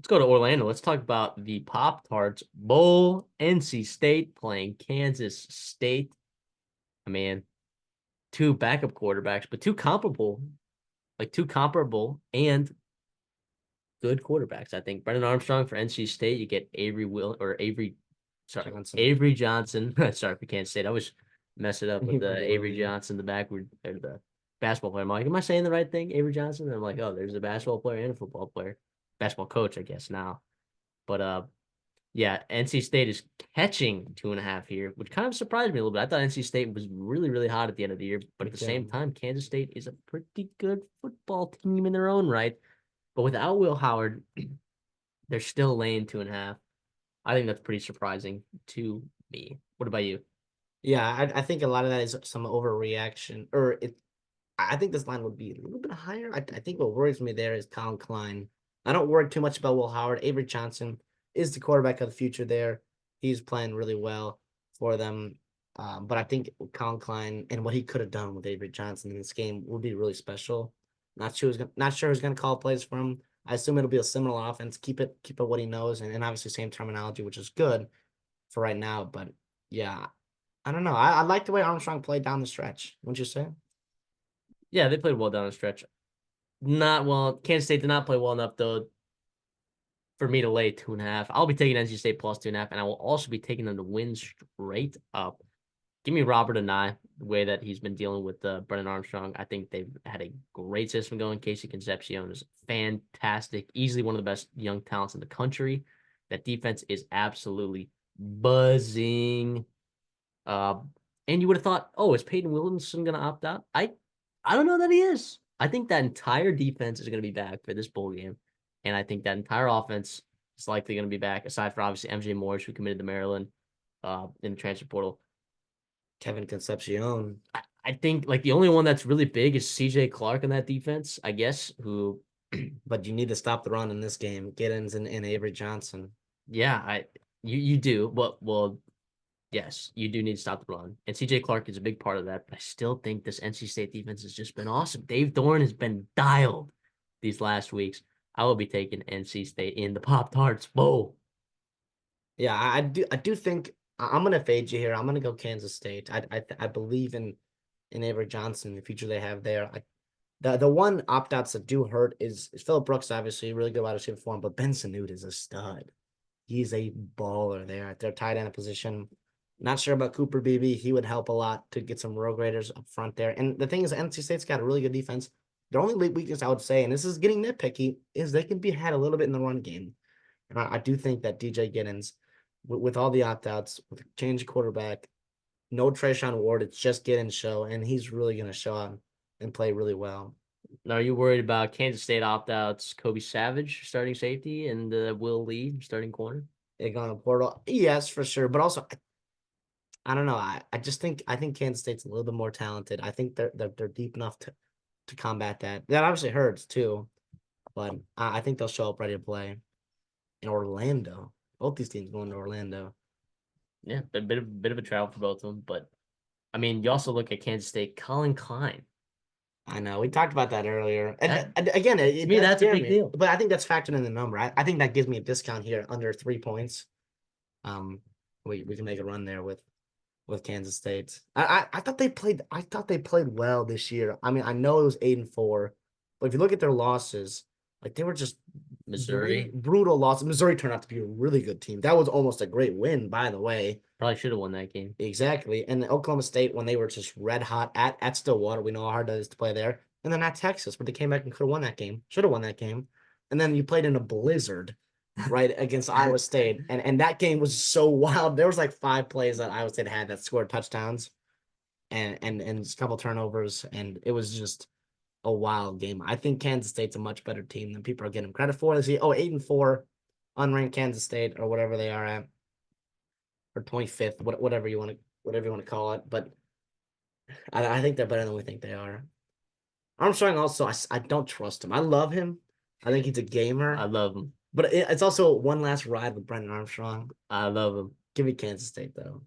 Let's go to Orlando. Let's talk about the Pop Tarts Bowl. NC State playing Kansas State. I mean, two backup quarterbacks, but two comparable and good quarterbacks. I think Brendan Armstrong for NC State. You get Johnson. Avery Johnson. Sorry for Kansas State. I was messing up with the Avery Really? Johnson, the backward or the basketball player. I'm like, am I saying the right thing? Avery Johnson. And I'm like, oh, there's a basketball player and a football player, basketball coach, I guess now. But yeah, NC State is catching 2.5 here, which kind of surprised me a little bit. I thought NC State was really, really hot at the end of the year, but Me at the same too. time, Kansas State is a pretty good football team in their own right. But without Will Howard, they're still laying 2.5. I think that's pretty surprising to me. What about you? Yeah, I think a lot of that is some overreaction, or it. I think this line would be a little bit higher. I think what worries me there is Colin Klein. I don't worry too much about Will Howard. Avery Johnson is the quarterback of the future there. He's playing really well for them. But I think Colin Klein and what he could have done with Avery Johnson in this game would be really special. Not sure who's gonna call plays for him. I assume it'll be a similar offense. Keep it what he knows, and obviously same terminology, which is good for right now. But yeah, I don't know. I like the way Armstrong played down the stretch. Wouldn't you say? Yeah, they played well down the stretch. Not well. Kansas State did not play well enough though for me to lay 2.5. I'll be taking NC State plus 2.5, and I will also be taking them to win straight up. Give me Robert and I, the way that he's been dealing with Brennan Armstrong. I think they've had a great system going. Casey Concepcion is fantastic, easily one of the best young talents in the country. That defense is absolutely buzzing. Uh, and you would have thought, oh, is Peyton Williamson going to opt out? I don't know that he is. I think that entire defense is going to be back for this bowl game, and I think that entire offense is likely going to be back. Aside from obviously MJ Morris, who committed to Maryland in the transfer portal. Kevin Concepcion. I think like the only one that's really big is CJ Clark in that defense, I guess, who But you need to stop the run in this game. Giddens and Avery Johnson. yeah, you do, but well, yes, you do need to stop the run. And CJ Clark is a big part of that, but I still think this NC State defense has just been awesome. Dave Dorn has been dialed these last weeks. I will be taking NC State in the Pop Tarts Bowl. Yeah, I do think I'm gonna fade you here. I'm gonna go Kansas State. I believe in Avery Johnson, the future they have there. The one opt outs that do hurt is Phillip Brooks, obviously really good wide receiver for him, but Ben Sanud is a stud. He's a baller there at their tight end position. Not sure about Cooper Beebe. He would help a lot to get some road graders up front there. And the thing is, NC State's got a really good defense. Their only weakness, I would say, and this is getting nitpicky, is they can be had a little bit in the run game. And I do think that DJ Giddens, with all the opt outs, with a change of quarterback, no Trayshawn Ward, it's just Giddens show, and he's really going to show up and play really well. Now, are you worried about Kansas State opt outs? Kobe Savage starting safety and Will Lee starting corner. They go on a portal, yes, for sure. But also, I don't know. I think Kansas State's a little bit more talented. I think they're deep enough to combat that. That obviously hurts too, but I think they'll show up ready to play in Orlando. Both these teams going to Orlando. Yeah, a bit of a travel for both of them, but I mean, you also look at Kansas State, Colin Klein. I know we talked about that earlier, That and again, to it me, does that's a scare big me. deal. But I think that's factored in the number. I think that gives me a discount here under 3 points. Um, we can make a run there with Kansas State. I thought they played well this year. I mean, I know it was 8-4, but if you look at their losses, like they were just Missouri brutal losses. Missouri turned out to be a really good team. That was almost a great win, by the way. probably should have won that game. Exactly. And Oklahoma State, when they were just red hot at Stillwater, we know how hard it is to play there. And then at Texas, where they came back and could have won that game, should have won that game. And then you played in a blizzard, right, against Iowa State. And that game was so wild. There was like 5 plays that Iowa State had that scored touchdowns and a couple turnovers. And it was just a wild game. I think Kansas State's a much better team than people are getting credit for. They see, 8-4, unranked Kansas State or whatever they are at, or 25th, whatever you want to call it. But I think they're better than we think they are. Armstrong also, I don't trust him. I love him. I think he's a I gamer, love him. but it's also one last ride with Brendan Armstrong. I love him. Give me Kansas State though.